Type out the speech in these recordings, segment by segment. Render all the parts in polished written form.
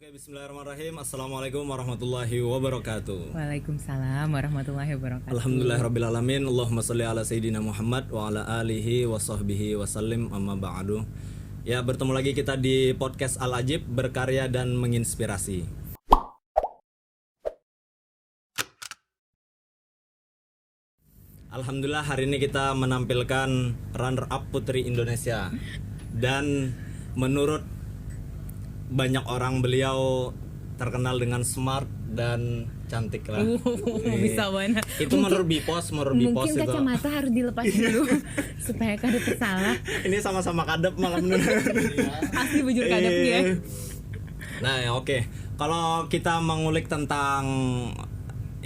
Oke, bismillahirrahmanirrahim. Assalamualaikum warahmatullahi wabarakatuh. Waalaikumsalam warahmatullahi wabarakatuh. Alhamdulillahirrabbilalamin. Allahumma salli ala sayyidina Muhammad wa ala alihi wa sahbihi wa sallim, amma ba'du. Ya, bertemu lagi kita di podcast Al-Ajib, berkarya dan menginspirasi. Alhamdulillah, hari ini kita menampilkan runner up Putri Indonesia. Dan menurut banyak orang beliau terkenal dengan smart dan cantik lah. Bisa banget. Itu menurut Bipos Mungkin itu. kacamata harus dilepas dulu supaya kada tersalah. Ini sama-sama kadep malah bener. Asli bujur kadepnya. Nah, ya, oke. Kalau kita mengulik tentang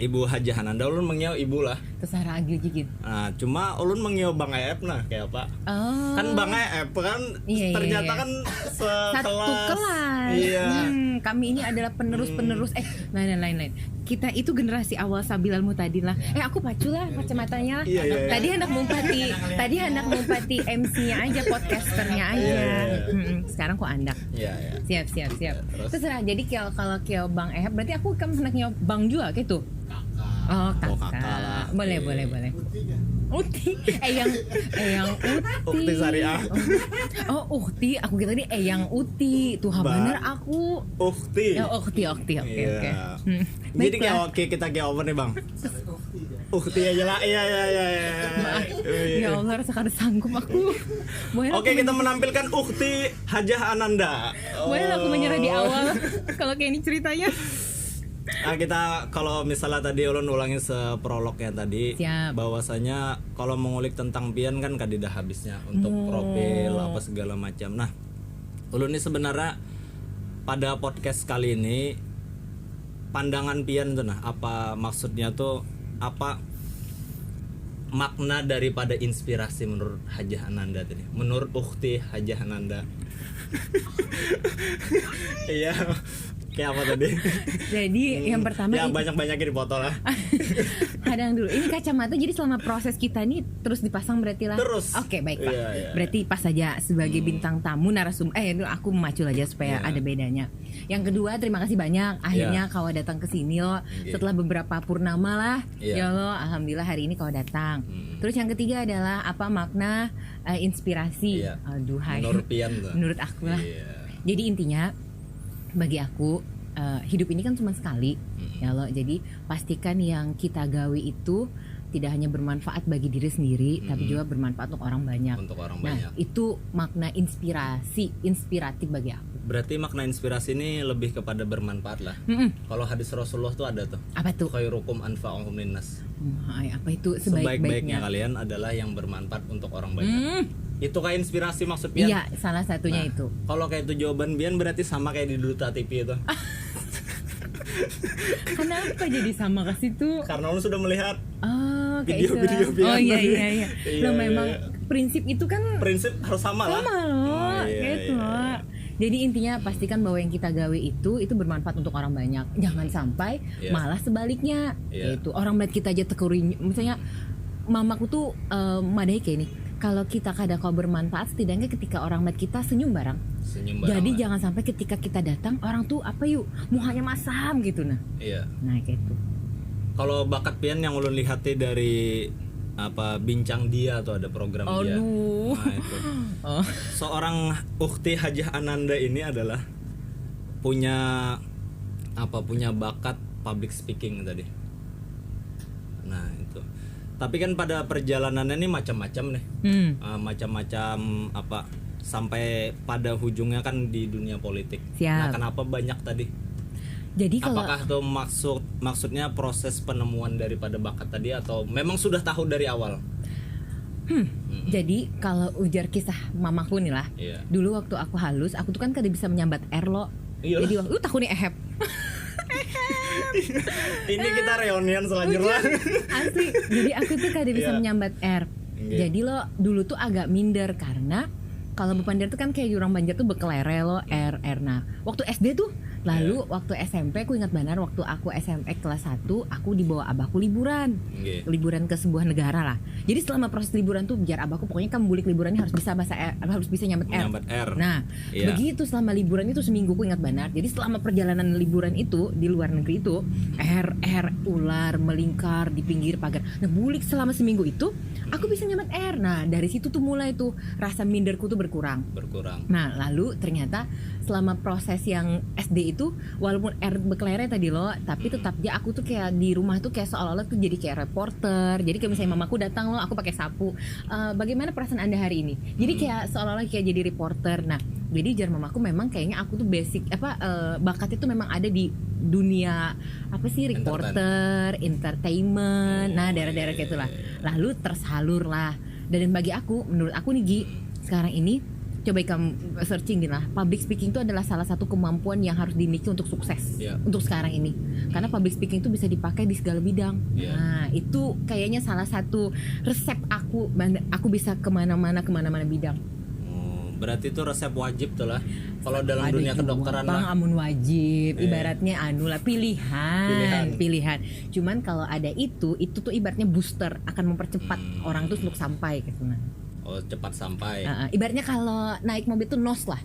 Ibu Haji Hananda, ulun mengiau ibu lah. Terserah agil jigit. Nah, cuma ulun mengiau Bang Eep nah kayak apa? Oh. Kan Bang Eep kan Iya. ternyata kan Satu kelas. Iya. Kami ini adalah penerus-penerus. Lain. Kita itu generasi awal Sabilal Mutadin lah. Aku pacu lah kacamatanya lah. Iya. Tadi hendak mumpati MC-nya aja, podcasternya aja. Iya. Sekarang kok andak. Iya. Siap. Terus? Terserah. Jadi kalau kio Bang Ehab berarti aku kan hendak nyo Bang juga gitu. Oh, kakak. lah. Boleh. Uti, Eyang Uti. Ukti Syariah. Oh, Ukti, aku kira tadi Eyang Uti. Tuh bener aku. Ukti. Oh, Ukti, oke. Iya. Jadi Baiklah. kayak oke, kita kayak over nih Bang. Ukti aja lah. Iya. Ya Allah, rasa kada sanggup aku. Boleh Oke, aku kita menampilkan Ukti Hajah Ananda. Boleh aku menyerah di awal kalau kayak ini ceritanya. Nah, kita kalau misalnya tadi ulun ulangin seprolognya tadi. Siap. Bahwasanya kalau mengulik tentang Pian kan kadidah habisnya untuk profil apa segala macam. Nah, ulun ini sebenarnya pada podcast kali ini pandangan Pian tuh nah, apa maksudnya tuh, apa makna daripada inspirasi menurut Hajah Ananda tadi, menurut Ukti Hajah Ananda. Iya, kayak apa tadi? Jadi yang pertama Ya banyak-banyakin dipoto lah. kadang dulu. Ini kacamata jadi selama proses kita nih terus dipasang berarti lah. Terus. Oke, baik Pak. Iya. Berarti pas saja sebagai bintang tamu narasumber. Itu aku memacu aja supaya Iya. ada bedanya. Yang kedua, terima kasih banyak. Akhirnya kau datang ke sini loh. Oke. Setelah beberapa purnama lah. Iya. Ya Allah, alhamdulillah hari ini kau datang. Terus yang ketiga adalah apa makna inspirasi. Iya. Aduhai. Menurut Pian tuh. Menurut aku lah. Iya. Jadi intinya bagi aku hidup ini kan cuma sekali, ya loh. Jadi pastikan yang kita gawe itu tidak hanya bermanfaat bagi diri sendiri, tapi juga bermanfaat untuk orang banyak. Untuk orang Nah, banyak. itu makna inspiratif bagi aku. Berarti makna inspirasi ini lebih kepada bermanfaat lah. Kalau hadis Rasulullah tuh ada tuh. Apa tuh? Khairukum anfa'uhum linnas. Apa itu Sebaik-baiknya sebaik-baiknya? kalian adalah yang bermanfaat untuk orang banyak. Itu kayak inspirasi maksudnya. Iya, salah satunya itu. Kalau kayak itu jawaban Bian berarti sama kayak di Duta TV itu. Kenapa jadi sama ke situ? Karena lu sudah melihat Oh, kayak Video-video itu. Bian Oh iya. Iya, Loh memang iya. prinsip itu kan prinsip harus sama lah. sama loh, iya, gitu iya. loh. Jadi intinya pastikan bahwa yang kita gawe itu bermanfaat untuk orang banyak. Jangan sampai Iya. malah sebaliknya. Iya. Itu orang banget kita aja tekuri. Misalnya mamaku tuh madai kayak ini. Kalau kita kada kau bermanfaat, setidaknya ketika orang banget kita senyum bareng. Senyum Jadi bareng. jangan sampai ketika kita datang orang tuh apa yuk muhanya masam gitu nah. Iya. Nah kayak itu. Kalau bakat Pian yang ulun lihati dari apa Bincang Dia atau ada program dia. Aduh. Nah, itu. Oh. Seorang Ukti Hajah Ananda ini adalah punya bakat public speaking tadi. Nah, itu. Tapi kan pada perjalanannya ini macam-macam nih. Macam-macam apa sampai pada ujungnya kan di dunia politik. Nah, Siap. kenapa banyak tadi? Jadi kalau Apakah itu maksudnya proses penemuan daripada bakat tadi atau memang sudah tahu dari awal? Jadi kalau ujar kisah mamaku nih lah. Iya. Dulu waktu aku halus, aku tuh kan kada bisa menyambat R lo. Iya. Jadi waktu takut nih ehep. Ini kita reunian selanjutnya. Asli. Jadi aku tuh kada bisa Iya. menyambat R. Iya. Jadi lo dulu tuh agak minder karena kalau Bepandir tuh kan kayak orang Banjar tuh bekelere lo R. Nah, waktu SD tuh Lalu waktu SMP aku ingat benar waktu aku SMP kelas 1 aku dibawa abahku liburan. Liburan ke sebuah negara lah. Jadi selama proses liburan tuh biar abahku pokoknya kamu bulik liburannya harus bisa harus bisa nyambet R. Nah, begitu selama liburan itu seminggu aku ingat benar. Jadi selama perjalanan liburan itu di luar negeri itu ular melingkar di pinggir pagar. Nah, bulik selama seminggu itu aku bisa nyambet R. Nah, dari situ tuh mulai tuh rasa minderku tuh berkurang. Nah, lalu ternyata selama proses yang SD itu walaupun R bekelere tadi loh, tapi tetap dia aku tuh kayak di rumah tuh kayak seolah-olah tuh jadi kayak reporter. Jadi kayak misalnya mamaku datang loh, aku pakai sapu. Bagaimana perasaan Anda hari ini? Jadi kayak seolah-olah kayak jadi reporter. Nah, jadi jar mamaku memang kayaknya aku tuh basic bakat itu memang ada di dunia reporter, entertainment. Nah, daerah-daerah kayak itulah. Lalu tersalur lah. Dan bagi aku, menurut aku nih Gi, sekarang ini coba kamu searching lah, public speaking itu adalah salah satu kemampuan yang harus dimiliki untuk sukses untuk sekarang ini. Karena public speaking itu bisa dipakai di segala bidang. Nah, itu kayaknya salah satu resep aku bisa kemana-mana bidang. Berarti itu resep wajib tuh lah. Kalau dalam dunia kedokteran lah. Amun wajib, ibaratnya pilihan. Cuman kalau ada itu tuh ibaratnya booster akan mempercepat orang tuh untuk sampai gitu nah. Oh, cepat sampai. Ibaratnya kalau naik mobil tuh nos lah.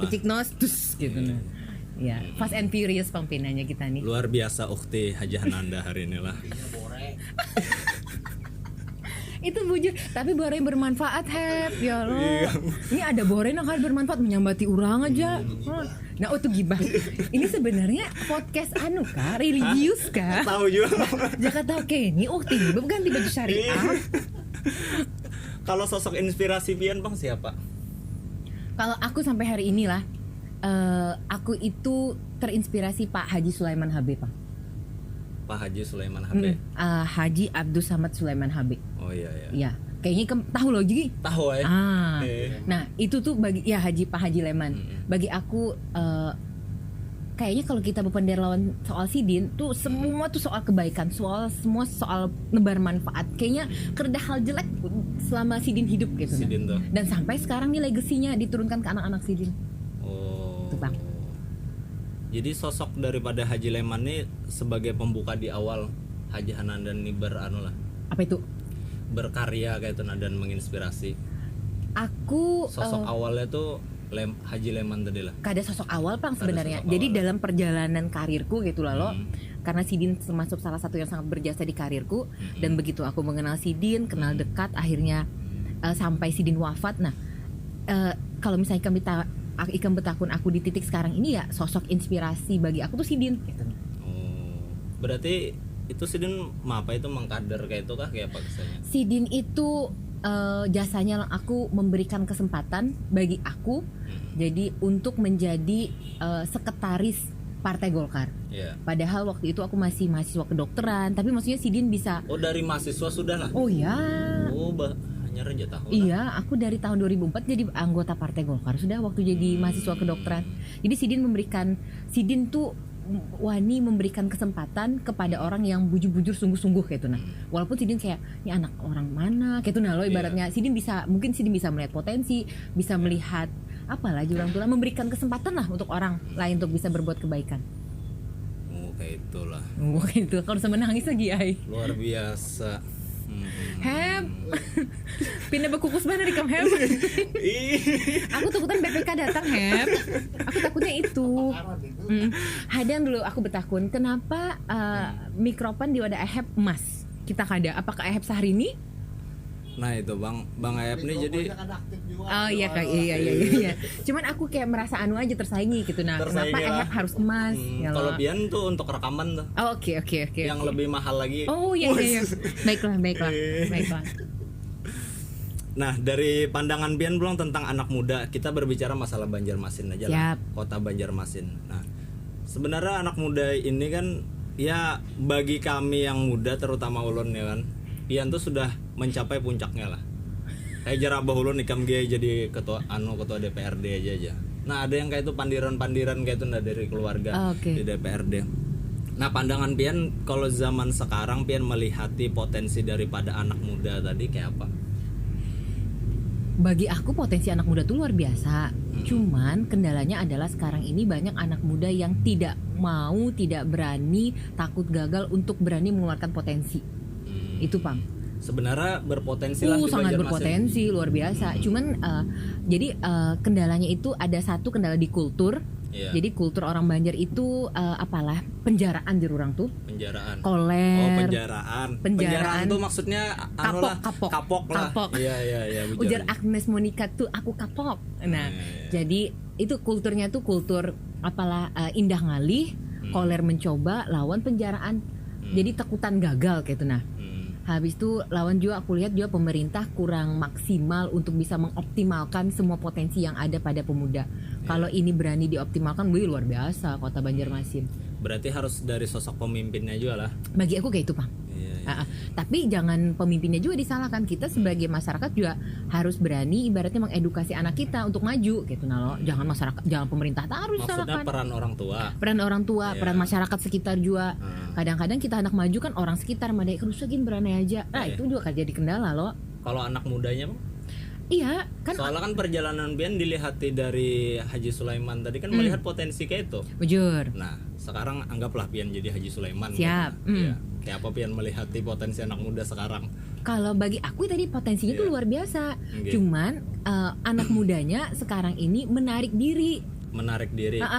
Picik nos terus gitu nah. Ya, Fast and Furious pampinannya kita nih. Luar biasa Ukti Hajah Ananda hari ini lah. Itu bujur, tapi bore bermanfaat ya lo. Ini ada bore yang bermanfaat menyambati orang aja. Nah, itu gibah. Ini sebenarnya podcast kah? Religius kah? Tahu juga. Jakarta ini Ukti ganti baju syariah. Kalau sosok inspirasi Pian Bang siapa? Kalau aku sampai hari inilah aku itu terinspirasi Pak Haji Sulaiman Habib, Pak. Pak Haji Sulaiman Habib. Haji Abdus Samad Sulaiman Habib. Oh iya. Ya, kayaknya tahu loh Ji. Tahu ya. Nah, itu tuh bagi Pak Haji Leman. Bagi aku kayaknya kalau kita berpendera lawan soal sidin tuh semua tuh soal kebaikan, semua soal nebar manfaat. Kayaknya kereda hal jelek selama sidin hidup gitu. Sidin tuh. Dan sampai sekarang nih legasinya diturunkan ke anak-anak sidin. Oh. Tuh Bang. Jadi sosok daripada Haji Leman nih sebagai pembuka di awal Haji Ananda nih Apa itu? Berkarya kayak itu dan menginspirasi. Aku sosok awalnya tuh Haji Leman tadi lah. Kada sosok awal Pang sebenarnya. Jadi dalam perjalanan karirku gitu loh. Karena Sidin termasuk salah satu yang sangat berjasa di karirku. Dan begitu aku mengenal Sidin, kenal dekat, akhirnya sampai Sidin wafat. Nah, kalau misalnya Ikam Betakun aku di titik sekarang ini ya sosok inspirasi bagi aku tuh Sidin gitu. Berarti itu Sidin itu mengkader kayak itu kah kayak apa kesannya? Sidin itu jasanya aku memberikan kesempatan bagi aku jadi untuk menjadi sekretaris Partai Golkar. Padahal waktu itu aku masih mahasiswa kedokteran, tapi maksudnya Sidin bisa. Oh, dari mahasiswa sudah lah. Oh ya. Oh, hanya aja tahu. Iya, aku dari tahun 2004 jadi anggota Partai Golkar sudah waktu jadi mahasiswa kedokteran. Jadi Sidin tuh wani memberikan kesempatan kepada orang yang bujur-bujur sungguh-sungguh kayak itu nah. Walaupun Sidin kayak ini anak orang mana kayak itu nah lo ibaratnya Sidin bisa melihat potensi, bisa melihat apalah orang tua memberikan kesempatan lah untuk orang lain untuk bisa berbuat kebaikan. Kayak itulah. Kayak itu kalau sama nangis lagi ay. Luar biasa. Pindah bekukus mana di kam Heb. Aku takutan BPK datang Heb. Aku takutnya itu. Hadang dulu aku betakun. Kenapa mikrofon di wadah Heb emas? Kita kada. Apakah Heb Sahrini? Nah itu Bang Ayap nih jadi. Oh iya kak, iya. Cuman aku kayak merasa aja tersaingi gitu nah. Kenapa Ayap harus emas? Kalau Bian tuh untuk rekaman tuh. Oh, oke. Yang lebih mahal lagi. Oh iya. Baiklah. Nah dari pandangan Bian belum tentang anak muda, kita berbicara masalah Banjarmasin aja lah. Kota Banjarmasin. Nah sebenarnya anak muda ini kan ya bagi kami yang muda terutama ulun ya kan. Pian tuh sudah mencapai puncaknya lah. Kayak jarabah ulun ikam dia jadi ketua DPRD aja. Nah, ada yang kayak itu pandiran-pandiran kayak itu dari keluarga di DPRD. Nah, pandangan Pian kalau zaman sekarang Pian melihati potensi daripada anak muda tadi kayak apa? Bagi aku potensi anak muda tuh luar biasa. Cuman kendalanya adalah sekarang ini banyak anak muda yang tidak mau, tidak berani, takut gagal untuk berani mengeluarkan potensi. Itu Pang. Sebenarnya berpotensi lah di Sangat Banjarmasin. berpotensi luar biasa. Cuman jadi kendalanya itu ada satu kendala di kultur. Iya. Jadi kultur orang Banjar itu apalah penjaraan jururang tuh. Penjaraan. Koler. Oh, penjaraan. Penjaraan tuh maksudnya anu lah, kapok lah. Iya, Ujar Agnes Monica tuh aku kapok. Nah, jadi itu kulturnya tuh kultur apalah indah ngalih, koler mencoba lawan penjaraan. Jadi takutan gagal gitu nah. Habis itu lawan juga aku lihat juga pemerintah kurang maksimal untuk bisa mengoptimalkan semua potensi yang ada pada pemuda. Kalau ini berani dioptimalkan, wih luar biasa kota Banjarmasin. Berarti harus dari sosok pemimpinnya juga lah. Bagi aku kayak itu Pang. Tapi jangan pemimpinnya juga disalahkan. Kita sebagai masyarakat juga harus berani ibaratnya mengedukasi anak kita untuk maju gitu nah lo. Jangan masyarakat, jangan pemerintah harus Maksudnya disalahkan. peran orang tua. Peran masyarakat sekitar juga. Kadang-kadang kita anak maju kan orang sekitar madai kerusakin berani aja. Nah, itu juga kan jadi kendala lo. Kalau anak mudanya Bang? Iya, kan Soalnya kan perjalanan Bian dilihati dari Haji Sulaiman tadi kan melihat potensi kayak itu. bujur. Nah, sekarang anggaplah Pian jadi Haji Sulaiman. Siap. Gitu. Iya. Kayak apa Pian melihati potensi anak muda sekarang? Kalau bagi aku tadi potensinya tuh luar biasa. Okay. Cuman anak mudanya sekarang ini menarik diri.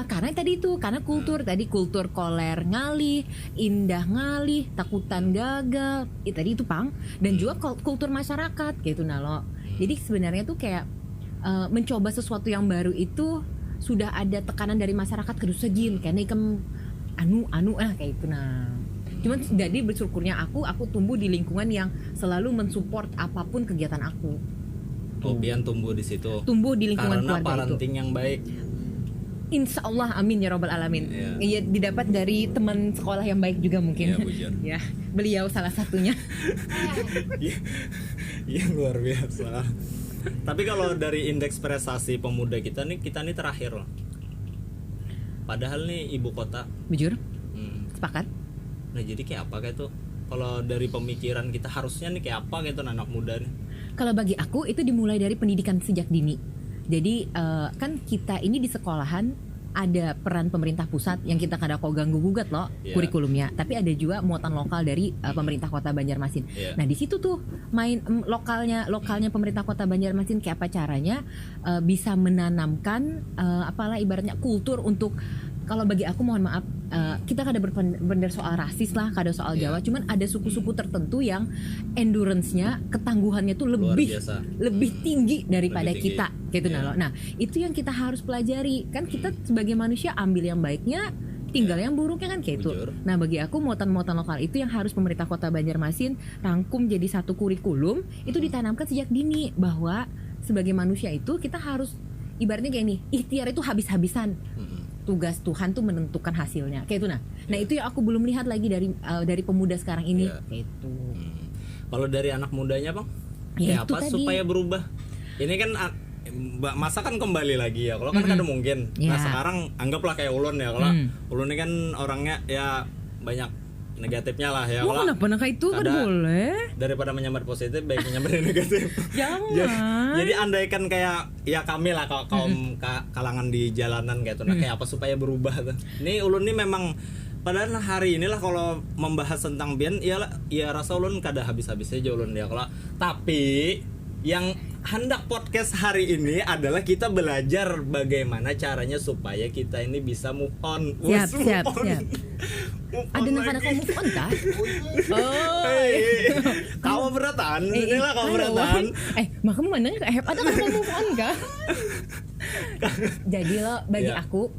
Karena tadi itu karena kultur tadi kultur koler ngalih, indah ngalih, takutan gagal. Tadi itu Pang dan juga kultur masyarakat gitu nalo. Jadi sebenarnya tuh kayak mencoba sesuatu yang baru itu sudah ada tekanan dari masyarakat kedusegin karena ikem anu kayak itu nah. Cuman jadi bersyukurnya aku tumbuh di lingkungan yang selalu mensupport apapun kegiatan aku. Pian tumbuh di situ. Tumbuh di lingkungan karena keluarga parenting yang baik. Insya Allah amin ya robbal alamin. Iya didapat dari teman sekolah yang baik juga mungkin. Ya beliau salah satunya. Iya luar biasa. Tapi kalau dari indeks prestasi pemuda kita nih terakhir loh. Padahal nih ibu kota. Bujur. Sepakat. Nah jadi kayak apa kayak tuh? Kalau dari pemikiran kita harusnya nih kayak apa gitu anak muda nih? Kalau bagi aku itu dimulai dari pendidikan sejak dini. Jadi kan kita ini di sekolahan ada peran pemerintah pusat yang kita kada kok ganggu gugat loh kurikulumnya, tapi ada juga muatan lokal dari pemerintah kota Banjarmasin. Nah di situ tuh main lokalnya pemerintah kota Banjarmasin kayak apa caranya bisa menanamkan apalah ibaratnya kultur untuk kalau bagi aku mohon maaf kita kada berbandar soal rasis lah, kada soal Jawa, cuman ada suku-suku tertentu yang endurance-nya, ketangguhannya tuh lebih tinggi daripada kita gitu nah itu yang kita harus pelajari kan kita sebagai manusia ambil yang baiknya tinggal yang buruknya kan kayak itu. Nah bagi aku muatan-muatan lokal itu yang harus pemerintah kota Banjarmasin rangkum jadi satu kurikulum itu ditanamkan sejak dini bahwa sebagai manusia itu kita harus ibaratnya kayak ini ikhtiar itu habis-habisan. Tugas Tuhan tuh menentukan hasilnya kayak itu nah itu yang aku belum lihat lagi dari pemuda sekarang ini kayak itu. Kalau dari anak mudanya Bang kayak apa tadi supaya berubah ini kan masa kan kembali lagi ya kalau kan kada mungkin. Nah sekarang anggaplah kayak Ulun ya kalau Ulun ini kan orangnya ya banyak negatifnya lah ya. Kenapa kayak itu kan boleh. Daripada menyambar positif baik menyambar negatif. Jangan. Jadi andaikan kayak ya kami lah kaum kalangan di jalanan kayak itu nah kayak apa supaya berubah tuh. Ini Ulun ini memang padahal hari inilah kalau membahas tentang Bian ya rasa Ulun kada habis-habisnya aja Ulun ya kalau tapi yang hendak podcast hari ini adalah kita belajar bagaimana caranya supaya kita ini bisa move on. Siap. Ada nakada kau move on kah? Kau beratan, inilah kau beratan. Maka mana ada kau move on kah? Jadi lo bagi aku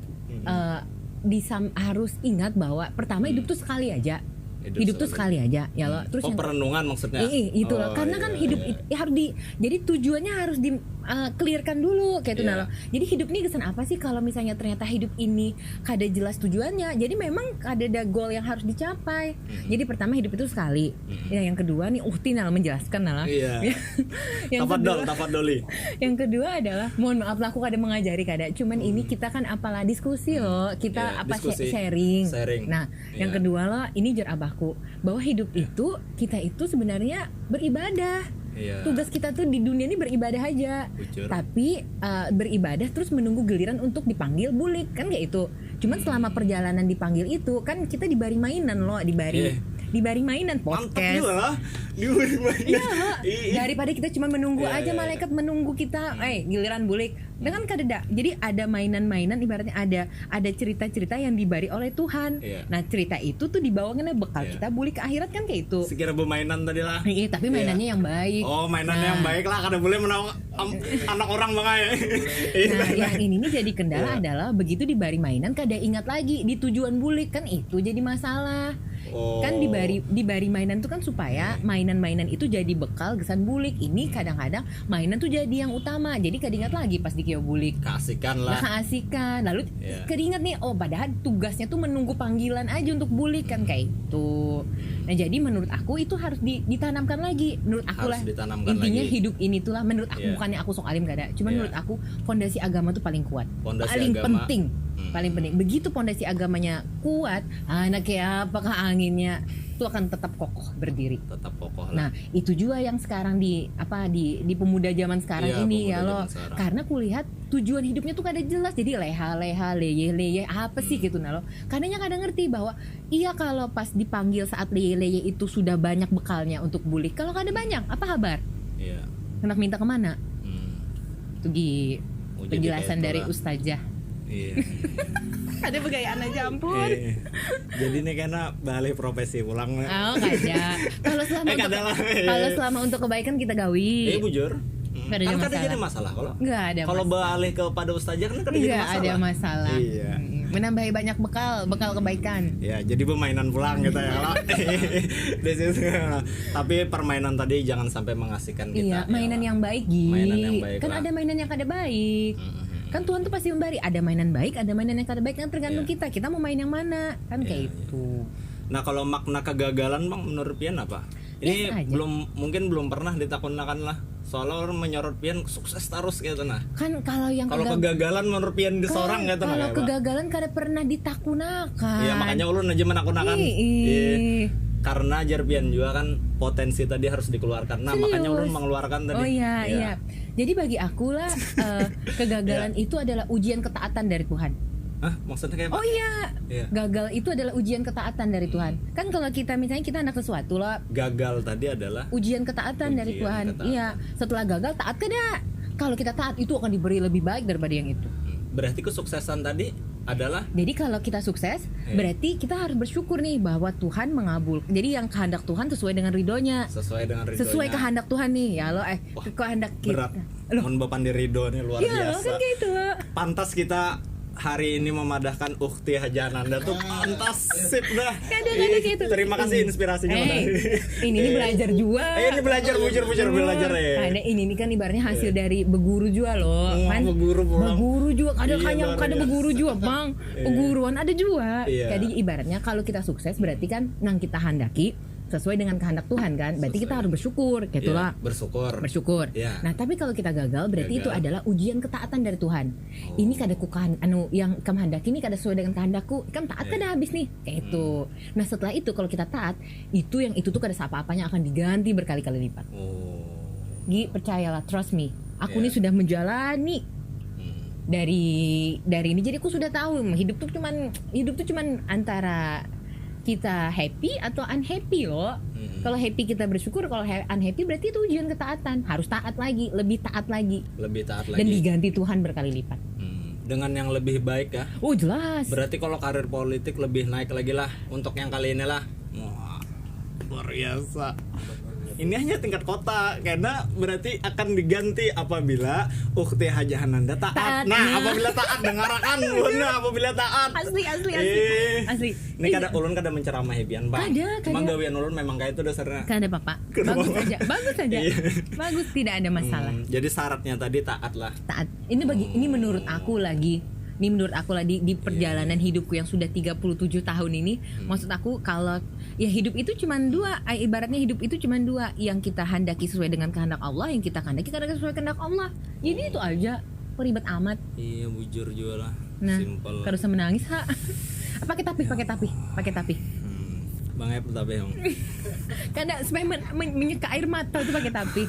harus ingat bahwa pertama hidup tuh sekali aja. Hidup tuh sekali aja ya lo. Terus perenungan maksudnya. Itu loh. Karena kan hidup harus jadi tujuannya harus di clearkan dulu kayak itu nah lo. Jadi hidup ini kesan apa sih kalau misalnya ternyata hidup ini kada jelas tujuannya. Jadi memang ada goal yang harus dicapai. Jadi pertama hidup itu sekali. Ya yang kedua nih Uhti menjelaskan lah. Tafadholi. Yang kedua adalah mohon maaf lah aku kada mengajari kada. Cuman ini kita kan apalah diskusi loh. Kita sharing. Nah, yang kedua loh ini jar abahku bahwa hidup itu kita itu sebenarnya beribadah. Iya. Tugas kita tuh di dunia ini beribadah aja. Bujur. Tapi beribadah terus menunggu giliran untuk dipanggil bulik kan kayak itu. Cuman selama perjalanan dipanggil itu kan kita dibari mainan loh, dibari mainan Mantap podcast. juga lah. Diberi mainan. Iya, daripada kita cuma menunggu aja malaikat menunggu kita, giliran bulik. Dengan kadeda. Jadi ada mainan-mainan, ibaratnya ada cerita-cerita yang dibari oleh Tuhan. Iya. Nah, cerita itu tuh dibawakannya bekal kita bulik ke akhirat kan kayak itu. Sekira bermainan tadi lah. Iya, tapi mainannya yang baik. Oh, mainannya yang baik lah, kada boleh menang anak orang bangay. Nah, yang ini nih jadi kendala adalah begitu dibari mainan kada ingat lagi di tujuan bulik kan itu jadi masalah. Oh. Kan dibari mainan tuh kan supaya mainan-mainan itu jadi bekal gesan bulik. Ini kadang-kadang mainan tuh jadi yang utama. Jadi kada ingat lagi pas di kio bulik. Keasikan lah. Nah, keasikan. Lalu kada ingat nih, oh padahal tugasnya tuh menunggu panggilan aja untuk bulik kan kayak itu. Nah, jadi menurut aku itu harus ditanamkan lagi. Menurut aku Harus lah ditanamkan intinya lagi. hidup ini tuh lah menurut aku, bukannya aku sok alim kada. Cuman menurut aku fondasi agama tuh paling kuat. Fondasi Paling agama. penting. Paling penting. Begitu fondasi agamanya kuat, anak kayak apakah anginnya itu akan tetap kokoh berdiri. Tetap kokoh lah. Nah, itu juga yang sekarang di pemuda zaman sekarang Iya, ini pemuda ya loh. zaman sekarang. Karena kulihat tujuan hidupnya tuh kada jelas. Jadi leha-leha, leye-leye apa sih gitu nah lo. Karenanya kada ngerti bahwa iya kalau pas dipanggil saat leye-leye itu sudah banyak bekalnya untuk bulik. Kalau kada banyak, apa kabar? Iya. Hendak minta kemana? Itu Oh, jadi penjelasan kayak dari itulah. ustazah. Iya. Ada begayaan aja ampun. Jadi ini karena balik profesi pulang. Oh, kada. Kalau selama kada untuk lah. kalau selama untuk kebaikan kita gawi. Bujur. Nggak ada Kan kada masalah. jadi masalah kalau. Nggak ada Kalau masalah. beralih kepada ustazah kan kada jadi Nggak masalah. ada masalah. Iya. Menambahi banyak bekal kebaikan. Ya, jadi permainan pulang gitu ya kalau. Di situ. Tapi permainan tadi jangan sampai mengasihkan kita. Iya, mainan yang baik Gi. Mainan yang baik Kan lah. ada mainan yang kada baik. Kan Tuhan tuh pasti memberi. Ada mainan baik, ada mainan yang kada baik, kan tergantung kita. Kita mau main yang mana? Kan kayak itu. Nah, kalau makna kegagalan Bang menurut Pian apa? Ini Biasa aja. belum pernah ditakunakan lah. Soalnya orang menyorot Pian sukses terus gitu nah. Kan kalau yang Kalau kegagalan menurut Pian di seorang gitu nah. kalau ya, Pak. kegagalan kada pernah ditakunakan. Iya, makanya ulun aja menakunakan. Ih. Karena jar Pian juga kan potensi tadi harus dikeluarkan. Nah, Serius? makanya ulun mengeluarkan tadi. Oh iya. Jadi bagi aku lah kegagalan itu adalah ujian ketaatan dari Tuhan. Hah, maksudnya kayak apa? Oh iya. Iya. Gagal itu adalah ujian ketaatan dari Tuhan. Kan kalau kita misalnya kita anak sesuatu lah, Gagal tadi adalah ujian ketaatan dari Ujian Tuhan. ketaatan. Iya. Setelah gagal taat kada. Kalau kita taat itu akan diberi lebih baik daripada yang itu. berarti kesuksesan tadi adalah Jadi kalau kita sukses, berarti kita harus bersyukur nih bahwa Tuhan mengabul. Jadi yang kehendak Tuhan sesuai dengan ridhonya. sesuai dengan ridhonya. Sesuai kehendak Tuhan nih ya lo kehendak kita. Berat. Mohon bapak di ridho nih luar Iya biasa. kan kayak itu lo. Pantas kita hari ini memadahkan Ukti Haja Ananda tuh pantas sip dah. Kadang-kadang kayak itu. Terima kasih inspirasinya. Ini nih belajar juga. Ini belajar bujur belajar ya. Karena ini kan ibaratnya hasil dari beguru juga loh. Kan Beguru pulang. beguru juga kadang Iya, hanya luar kada biasa. beguru juga bang. Peguruan ada juga. Iya. Jadi ibaratnya kalau kita sukses berarti kan yang kita handaki sesuai dengan kehendak Tuhan kan. Berarti kita harus bersyukur gitu lah. Bersyukur. Bersyukur. Iya. Nah, tapi kalau kita gagal berarti Gagal. itu adalah ujian ketaatan dari Tuhan. Ini kada kukan yang kamu handaki ini kada sesuai dengan kehendakku. Kan taat kada habis nih. Kayak itu. Nah, setelah itu kalau kita taat, itu yang itu tuh kada apa-apanya akan diganti berkali-kali lipat. Oh. Gi, percayalah, trust me. Aku Iya. nih sudah menjalani dari ini. Jadi aku sudah tahu hidup tuh cuman antara kita happy atau unhappy loh. Kalau happy kita bersyukur, kalau unhappy berarti itu ujian ketaatan. Harus taat lagi, lebih taat lagi. Lebih taat Dan lagi. diganti Tuhan berkali lipat. Dengan yang lebih baik ya. Oh jelas. Berarti kalau karir politik lebih naik lagi lah untuk yang kali ini lah. Wah, luar biasa. Ini hanya tingkat kota karena berarti akan diganti apabila Ukti Haja Ananda taat. Taat. Nah, apabila taat dengarkan bener apabila taat. Asli. Asli. Ini kada ulun kada menceramahi pian, Bang. Kada. Cuma gawean ulun memang kayak itu dasarnya. Kan ada Bapak. Kenapa? Bagus saja. Iya. Bagus, tidak ada masalah. Jadi syaratnya tadi taat lah. Taat. Ini menurut aku lagi. Ini menurut aku lah di perjalanan hidupku yang sudah 37 tahun ini. Maksud aku kalau ya hidup itu cuma dua, ibaratnya hidup itu cuma dua, yang kita handaki sesuai dengan kehendak Allah, yang kita handaki karena sesuai kehendak Allah. Jadi itu aja, ribet amat. Iya, bujur juga lah. Nah, Simple. kalau usah menangis ha. Pakai tapi. Hmm. Bang Ep tapi yang. Karena supaya menyeka air mata itu pakai tapi.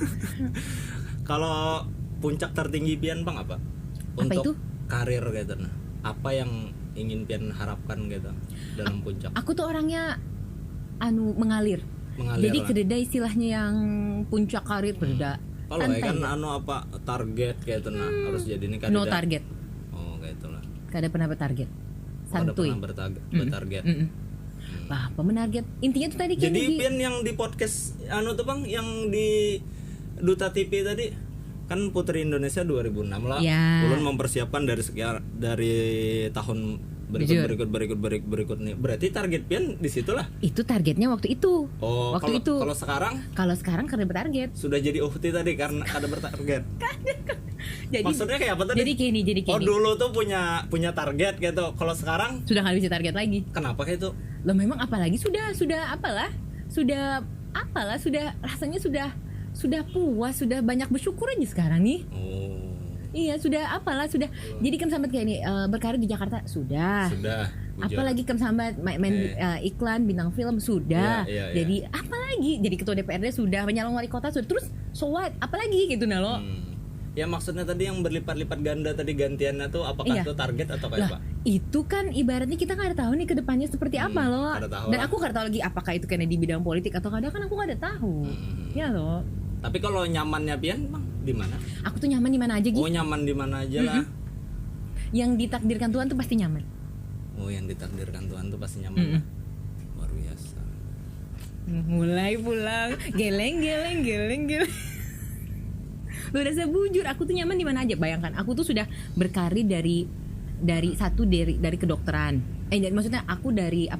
Kalau puncak tertinggi Pian Bang apa? Untuk itu? karir gitu nah. Apa yang ingin Pian harapkan gitu dalam puncak? Aku tuh orangnya mengalir. Mengalir Jadi lah. kededa istilahnya yang puncak karir beda. Kalau Santai kan ya. apa target gitu nah harus jadi ini kan No target. Oh kayak itulah. Kada pernah bertarget. Ada Santuy. pernah bertarget. Wah, menarget. Intinya tuh tadi kayak Jadi gini. Pian yang di podcast tuh Bang yang di Duta TV tadi kan Putri Indonesia 2006 lah. Ya. Ulun mempersiapkan dari tahun berikut nih. Berarti target Pian di situlah. Itu targetnya waktu itu. Oh, waktu itu. kalau sekarang Kalau sekarang karena bertarget. sudah jadi uhti tadi karena ada bertarget. Jadi Maksudnya kayak apa tadi? Jadi gini. Oh, dulu tuh punya target gitu. Kalau sekarang Sudah nggak bisa target lagi. kenapa kayak itu? Loh memang apalagi sudah rasanya sudah puas, sudah banyak bersyukur aja sekarang nih. Oh, Iya, sudah jadi kan sambat kayak ini berkarir di Jakarta sudah. sudah. bujur. Apalagi kan sambat main iklan bintang film sudah. Iya. Jadi apalagi jadi ketua DPRD sudah, penyalon wali kota sudah. Terus so what? Apalagi gitu nah lo. Ya maksudnya tadi yang berlipat-lipat ganda tadi gantiannya tuh apakah Iya. itu target atau kayak apa? Itu kan ibaratnya kita nggak ada tahu nih kedepannya seperti apa loh. nggak ada tahu Dan lah. aku nggak tahu lagi apakah itu karena di bidang politik atau kadang kan aku nggak ada tahu. Ya loh. Tapi kalau nyamannya Pian Bang di mana? Aku tuh nyaman di mana aja gitu. Oh, nyaman di mana aja lah. Yang ditakdirkan Tuhan tuh pasti nyaman. Oh, yang ditakdirkan Tuhan tuh pasti nyaman lah. Luar biasa. Mulai pulang, geleng. Lu udah bujur, aku tuh nyaman di mana aja. Bayangkan, aku tuh sudah berkarir dari kedokteran. Maksudnya aku dari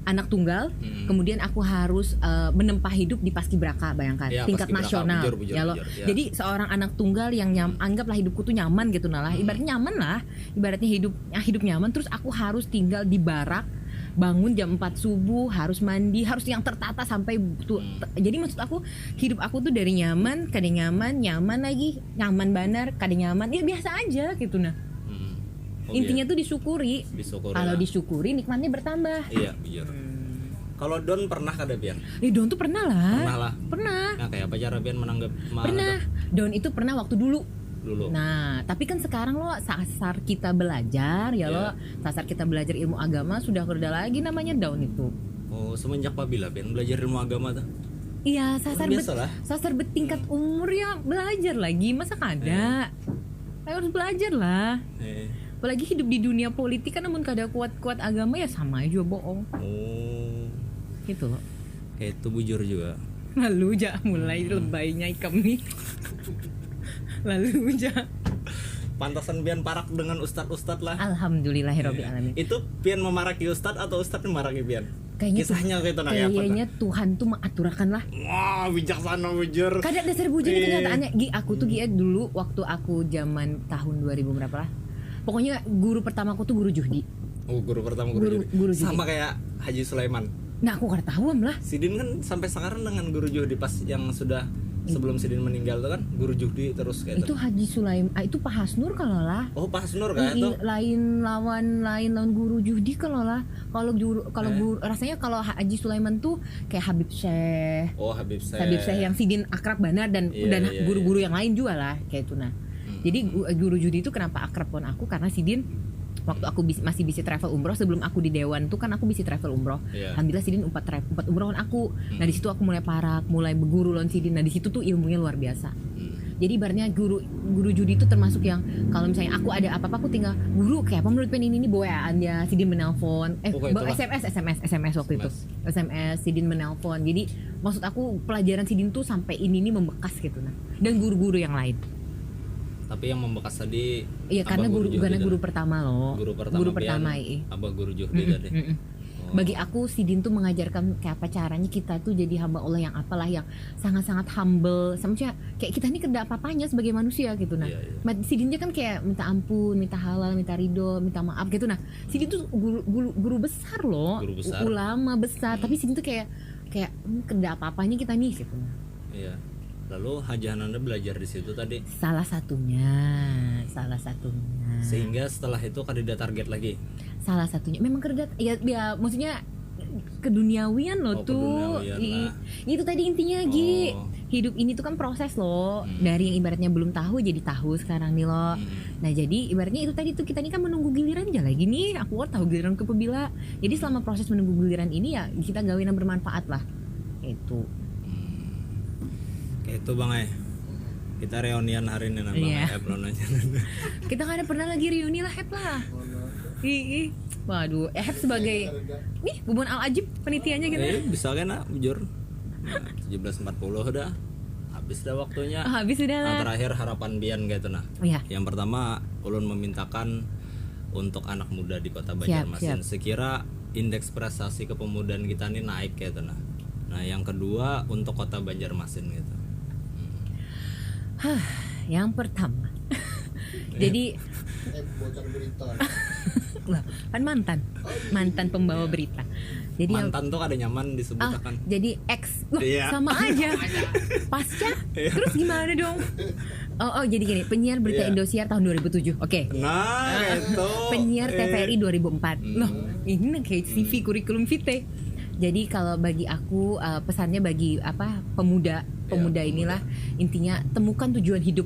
anak tunggal, kemudian aku harus menempa hidup di paskibraka, bayangkan Ya, tingkat paskibraka, nasional. bujur, Ya loh. ya. Jadi seorang anak tunggal yang anggaplah hidupku tuh nyaman gitu nah lah. Ibaratnya nyaman lah. Ibaratnya hidup nyaman, terus aku harus tinggal di barak. Bangun jam 4 subuh, harus mandi, harus yang tertata sampai jadi maksud aku hidup aku tuh dari nyaman, kadang nyaman lagi, nyaman banar, kadang nyaman, ya biasa aja gitu nah. Oh, Intinya tuh disyukuri. Disyukuri Kalau lah. disyukuri nikmatnya bertambah. Iya, bujur. Kalau Don pernah kada Pian? Don tuh pernah lah. Pernah lah. Pernah. Nah, kayak apa cara Pian menanggap Pernah. Don itu pernah waktu dulu. dulu? Nah, tapi kan sekarang lo sasar kita belajar ya lo, sasar kita belajar ilmu agama sudah beda lagi namanya daun itu. Oh, semenjak Pabila Pian belajar ilmu agama tuh? Iya, sasar bertingkat umur ya belajar lagi, masa kada? Harus belajar lah. Apalagi hidup di dunia politik kan namun kada kuat-kuat agama ya sama aja bohong. Oh, Gitu loh. kayak itu bujur juga. Lalu mulai lebaynya ikam nih. Lalu Pantasan Pian parak dengan ustad-ustad lah. Alhamdulillahirabbil alamin. Itu Pian memaraki ustad atau ustad memaraki Pian? Kayaknya Kisahnya kayak itu nah, kayak apa? Kayaknya Tuhan tuh mengaturkan lah. Wah, bijaksana bujur. Kada dasar bujur ini kenyataannya. Aku tuh dulu waktu aku zaman tahun 2000 berapa lah. Pokoknya guru pertama aku tuh guru Juhdi. Oh, guru pertama guru Juhdi. Sama kayak Haji Sulaiman. Nah, aku kada tahu lah. Sidin kan sampai sekarang dengan guru Juhdi pas yang sudah sebelum Sidin meninggal tuh kan guru Juhdi terus kayak itu Haji Sulaiman, itu Pak Hasnur kalau lah. Oh, Pak Hasnur kayak itu. Lain lawan guru Juhdi kalau lah. Kalau guru rasanya kalau Haji Sulaiman tuh kayak Habib Syekh. Oh, Habib Syekh. Habib Syekh yang Sidin akrab benar dan guru-guru yang lain juga lah kayak itu nah. Jadi guru Juhdi itu kenapa akrab pun aku karena Sidin waktu aku masih bisa travel umroh sebelum aku di dewan tuh kan aku bisa travel umroh. Alhamdulillah Sidin empat umroh aku. Nah di situ aku mulai mulai berguru lawan Sidin. Nah di situ tuh ilmunya luar biasa. Jadi ibaratnya guru Judi itu termasuk yang kalau misalnya aku ada apa-apa aku tinggal guru kayak apa menurut Pen ini boyaan ya Sidin menelpon SMS waktu itu SMS Sidin menelpon. Jadi maksud aku pelajaran Sidin tuh sampai ini membekas gitu nah. Dan guru-guru yang lain. Tapi yang membekas tadi iya karena guru pertama loh. Guru pertama Abah guru Juhdi tadi. Bagi aku Sidin tuh mengajarkan kayak apa caranya kita tuh jadi hamba Allah yang apalah yang sangat-sangat humble. Maksudnya kayak kita ini kena apa-apanya sebagai manusia gitu nah. Sidinnya kan kayak minta ampun, minta halal, minta ridho, minta maaf gitu nah. Sidin tuh guru besar loh. Ulama besar, tapi Sidin tuh kayak kena apa-apanya kita nih gitu nah. Iya. Lalu Haji Hananda belajar di situ tadi. Salah satunya. Sehingga setelah itu kada target lagi. Salah satunya memang kerja ya maksudnya keduniawian loh Oh, tuh. keduniawian lah. Itu tadi intinya Gi. Oh. Hidup ini tuh kan proses loh. Dari yang ibaratnya belum tahu jadi tahu sekarang nih loh. Nah jadi ibaratnya itu tadi tuh kita ini kan menunggu giliran aja lagi nih. Aku tahu giliran ke pebila. Jadi selama proses menunggu giliran ini ya kita gawin yang bermanfaat lah. Itu. Kayak itu Bang kita reunian hari ini Bang Iya. nanya. Kita kan ada pernah lagi reuni lah Hep lah. Ih. Waduh, Hep sebagai nih Bubun Al-Ajib penitiannya gitu. Bisa kan bujur. Nah, 17.40 udah habis dah waktunya. Habis udah lah. Nah, terakhir harapan Bian gitu nah. Iya. Yang pertama ulun memintakan untuk anak muda di Kota Banjarmasin. Sekira indeks prestasi kepemudaan kita ini naik gitu nah. Nah, yang kedua untuk Kota Banjarmasin gitu. Yang pertama. Jadi bocor berita. lah, kan mantan pembawa berita. Jadi Mantan tuh ada nyaman disebutkan. jadi ex. Wah, Iya. sama aja. Pasca. Terus gimana dong? Oh, jadi gini, penyiar berita Iya. Indosiar tahun 2007. Oke. Nah, itu. Penyiar TVRI 2004. Loh, ini kayak CV kurikulum vitae. Jadi kalau bagi aku pesannya bagi pemuda inilah intinya temukan tujuan hidup.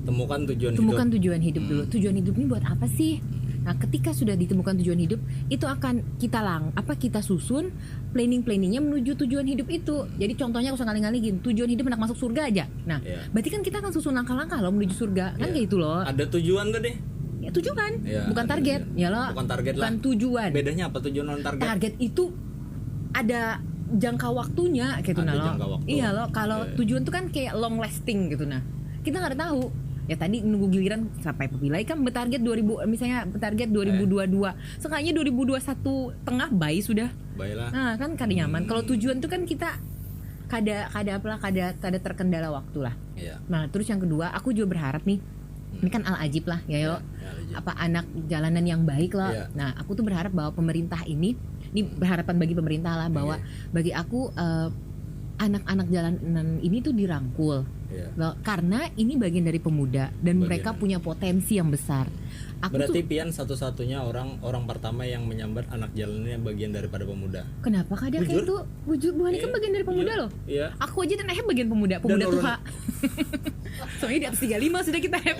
Temukan tujuan Temukan hidup. tujuan hidup dulu. Tujuan hidup ini buat apa sih? Nah, ketika sudah ditemukan tujuan hidup, itu akan kita susun planningnya menuju tujuan hidup itu. Jadi contohnya aku sekali-kali gini, tujuan hidup hendak masuk surga aja. Nah, Iya. berarti kan kita akan susun langkah-langkah loh menuju surga. Kan Iya. kayak itu loh. Ada tujuan tadi. Ya, tujuan, Iya, bukan ada target. tujuan. Ya loh. Bukan target lah. Bukan tujuan. Bedanya apa tujuan non target? Target itu ada jangka waktunya gitu Ada nah lo. jangka waktu. Iya loh, kalau Iya. tujuan tuh kan kayak long lasting gitu nah. Kita nggak tahu. Ya tadi nunggu giliran sampai pepilai kan bertarget 2000 misalnya bertarget 2022. Sekalinya 2021 tengah bayi sudah. Baiklah. Nah, kan kada nyaman. Kalau tujuan tuh kan kita kada terkendala waktu lah. Iya. Nah, terus yang kedua, aku juga berharap nih. Ini kan Al-Ajib lah ya yo. Ya, Al-Ajib. Apa anak jalanan yang baik lah. Iya. Nah, aku tuh berharap bahwa pemerintah ini berharapan bagi pemerintah lah bahwa bagi aku anak-anak jalanan ini tuh dirangkul. Iya. Loh, karena ini bagian dari pemuda dan Bagian mereka dari- punya potensi yang besar. Aku Berarti tuh Pian satu-satunya orang pertama yang menyambat anak jalannya bagian daripada pemuda. kenapa kadang kayak itu Bu Hani kan bagian dari pemuda loh. Iya. Aku aja dan Eheb bagian pemuda ulun- tua. Soalnya di atas 35 sudah kita Eheb.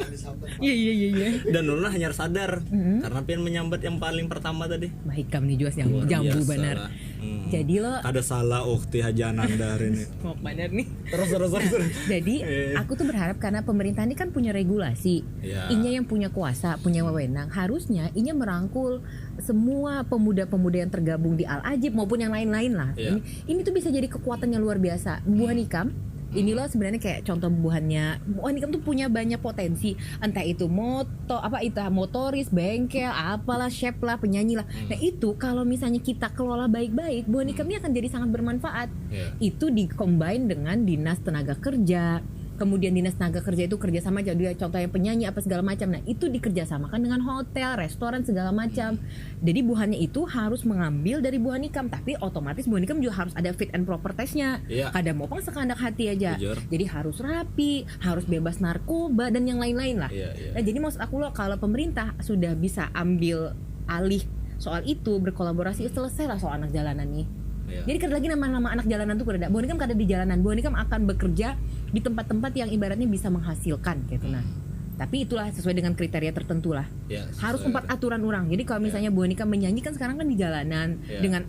Iya. Dan Nurna hanya sadar karena Pian menyambat yang paling pertama tadi. Baik kamu nih Juas yang Luar jambu biasa benar. lah. Jadi lo Ada salah ukti Haji Ananda hari ini. mau benar nih. Terus. Jadi aku tuh berharap karena pemerintah ini kan punya regulasi, Iya. Inya yang punya kuasa, punya wewenang, harusnya Inya merangkul semua pemuda-pemuda yang tergabung di Al-Ajib maupun yang lain-lain lah. Iya. Ini tuh bisa jadi kekuatan yang luar biasa. Bu Hanikam ini loh sebenarnya kayak contoh buahannya. Bu Hanikam tuh punya banyak potensi, entah itu motoris, bengkel, apalah, chef lah, penyanyi lah. Nah itu kalau misalnya kita kelola baik-baik, Bu Hanikam ini akan jadi sangat bermanfaat. Iya. Itu dikombin dengan dinas tenaga kerja. Kemudian dinas tenaga kerja itu kerjasama jadi contohnya penyanyi apa segala macam. Nah itu dikerjasamakan dengan hotel, restoran segala macam. Jadi buhannya itu harus mengambil dari Bu Hanikam, tapi otomatis Bu Hanikam juga harus ada fit and proper testnya. Iya. Kada mau sekandak hati aja. Jujur. Jadi harus rapi, harus bebas narkoba dan yang lain-lain lah. Iya. Nah jadi maksud aku loh kalau pemerintah sudah bisa ambil alih soal itu, berkolaborasi, selesai lah soal anak jalanan nih. Iya. Jadi kada lagi nama-nama anak jalanan tuh kada. Bu Hanikam kada di jalanan. Bu Hanikam akan bekerja di tempat-tempat yang ibaratnya bisa menghasilkan gitu nah. Tapi itulah sesuai dengan kriteria tertentu lah. Iya, Harus sesuai 4 aturan orang. Jadi kalau misalnya Bu Hanikam menyanyi kan sekarang kan di jalanan Iya. dengan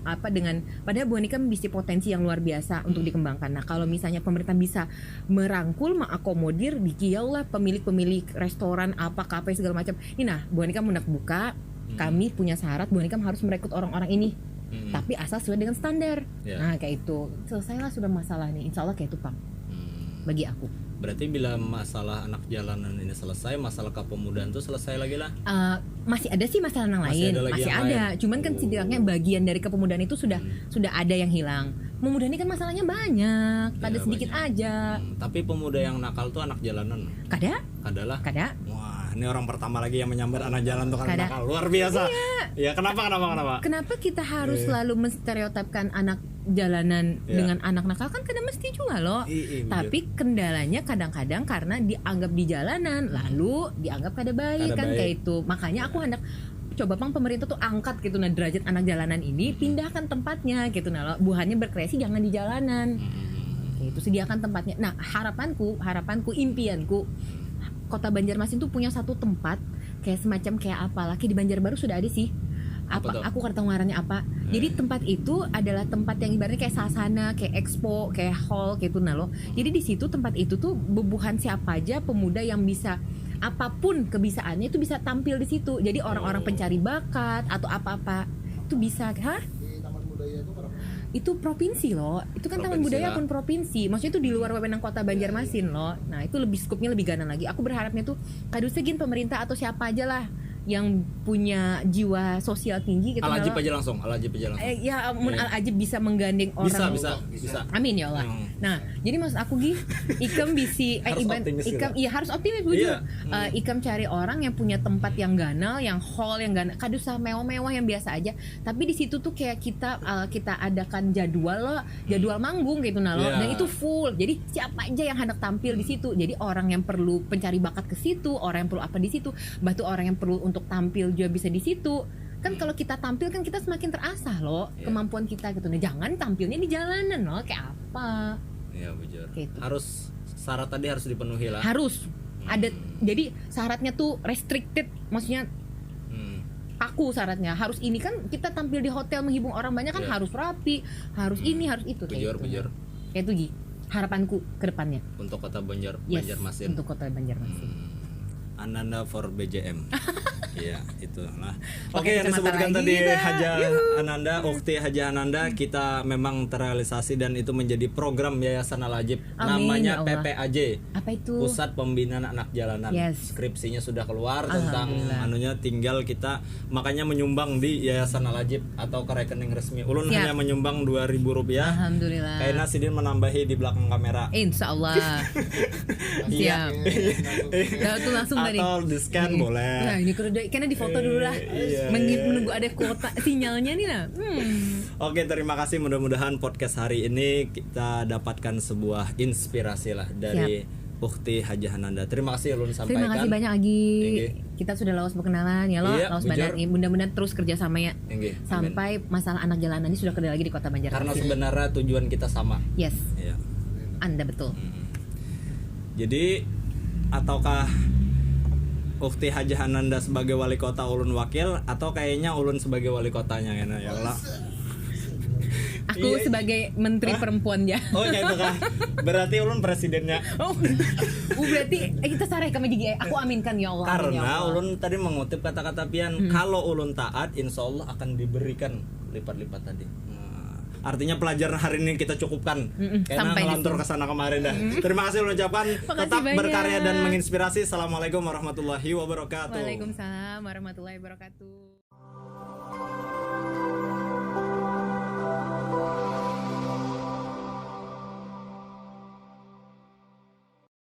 padahal Bu Hanikam bisa potensi yang luar biasa untuk dikembangkan. Nah, kalau misalnya pemerintah bisa merangkul, mengakomodir, dikiau lah pemilik-pemilik restoran apa kafe segala macam. Ini nah, Bu Hanikam hendak buka, kami punya syarat Bu Hanikam harus merekrut orang-orang ini. Tapi asal sesuai dengan standar. Iya. Nah, kayak itu. Selesailah sudah masalah nih. Insya Allah kayak itu, Pak. Bagi aku. Berarti bila masalah anak jalanan ini selesai, masalah kepemudaan itu selesai lagi lah. Masih ada sih masalah yang Masih lain, ada lagi masih yang ada. lain. Cuman kan setidaknya bagian dari kepemudaan itu sudah ada yang hilang. Pemuda ini kan masalahnya banyak, kada Iya, sedikit banyak. aja. Tapi pemuda yang nakal tuh anak jalanan. Kada? Adalah. Kada? Wah, ini orang pertama lagi yang menyambar anak jalan tuh kan Kada. nakal. Luar biasa. Ya, kenapa? Kenapa kita harus selalu menstereotipkan anak jalanan Iya. dengan anak nakal? Kan kada mesti juga loh. Iya, Tapi kendalanya kadang-kadang karena dianggap di jalanan, lalu dianggap kada baik Kada kan baik. kayak itu. Makanya aku hendak coba Bang pemerintah tuh angkat gitu nah derajat anak jalanan ini, pindahkan tempatnya gitu nah lo. Buahnya berkreasi jangan di jalanan. Itu sediakan tempatnya. Nah, harapanku, impianku Kota Banjarmasin tuh punya satu tempat kayak semacam kayak apalah, kayak di Banjarbaru sudah ada sih. Aku nggak tahu ngarannya apa. Jadi tempat itu adalah tempat yang ibaratnya kayak sasana, kayak expo, kayak hall gitu nah lo. Jadi di situ tempat itu tuh bebuhan siapa aja pemuda yang bisa apapun kebisaannya itu bisa tampil di situ. Jadi orang-orang pencari bakat atau apa-apa itu bisa. Di Taman Budaya itu berapa? Itu provinsi loh, itu kan Taman Budaya lah. pun provinsi, maksudnya itu di luar wewenang Kota Banjarmasin loh. Nah itu lebih skupnya lebih ganas lagi. Aku berharapnya tuh kadusegin pemerintah atau siapa aja lah yang punya jiwa sosial tinggi gitu. Al-Ajib aja langsung. Ya amun Al-Ajib bisa menggandeng orang. Bisa. Amin ya Allah. Nah, jadi maksud aku Ikam bisi iya harus optimis Bu. Iya. Ikam cari orang yang punya tempat yang ganal, yang hall yang ganal, kadusah mewah-mewah yang biasa aja. Tapi di situ tuh kayak kita adakan jadwal manggung gitu nah lo. Iya. Dan itu full. Jadi siapa aja yang hendak tampil di situ. Jadi orang yang perlu pencari bakat ke situ, orang yang perlu apa di situ, batu orang yang perlu untuk tampil juga bisa di situ. Kan kalau kita tampil kan kita semakin terasah loh kemampuan kita gitu. Nah, jangan tampilnya di jalanan loh kayak apa. Iya, bujur. Gitu. Harus syarat tadi harus dipenuhi lah. Harus ada. Jadi syaratnya tuh restricted, maksudnya aku syaratnya harus ini kan kita tampil di hotel menghibur orang banyak kan harus rapi, harus ini, harus itu kayak Bujur. Kayak itu Gi. Harapanku ke depannya. Untuk Kota Yes, Banjarmasin. untuk Kota Banjarmasin. Ananda for BJM. Iya, itulah. Pakai Oke, yang kacamata disebutkan lagi tadi dah. Haja Ananda, Ukti Haja Ananda, kita memang terrealisasi dan itu menjadi program Yayasan Al-Ajib. Amin, Namanya ya Allah. PPAJ. Apa itu? Pusat Pembinaan Anak Jalanan. Yes. Skripsinya sudah keluar tentang Alhamdulillah. anunya, tinggal kita makanya menyumbang di Yayasan Al-Ajib atau ke rekening resmi. Ulun Siap. hanya menyumbang Rp2.000. Alhamdulillah. Kayaknya Sidin menambahi di belakang kamera. Insya Allah. Iya. Siap. Nah, itu langsung tadi. Atau di scan boleh. Nah ini karena di foto dulu lah. Iya. Menunggu ada kuota sinyalnya nih lah. Oke, terima kasih. Mudah-mudahan podcast hari ini kita dapatkan sebuah inspirasi lah dari Ukti Haja Ananda. Terima kasih Ulun sampaikan. Terima kasih banyak Agi. Oke. Kita sudah lawas berkenalan ya lo. Iya, Lawas bujur. badan. Mudah-mudahan terus kerja sama ya. Oke, amin. Sampai masalah anak jalanan ini sudah kendali lagi di Kota Banjarmasin. Karena sebenarnya tujuan kita sama. Yes, Iya. Anda betul. Jadi ataukah Ukti Haja Ananda sebagai wali kota, Ulun wakil, atau kayaknya Ulun sebagai wali kotanya ya Allah. Aku Iya. sebagai menteri perempuan ya. Oh ya itu kah? Berarti Ulun presidennya. Oh, berarti kita sarai kami juga. Aku aminkan ya Allah. amin ya Karena Allah. Ulun tadi mengutip kata-kata Pian, kalau Ulun taat, insya Allah akan diberikan lipat-lipat tadi. Nah, artinya pelajaran hari ini kita cukupkan. Karena sampai di ngelantur sini. ke sana kemarin dah. Terima kasih Ulun ucapkan. Makasih Tetap banyak. berkarya dan menginspirasi. Assalamualaikum warahmatullahi wabarakatuh. Waalaikumsalam warahmatullahi wabarakatuh.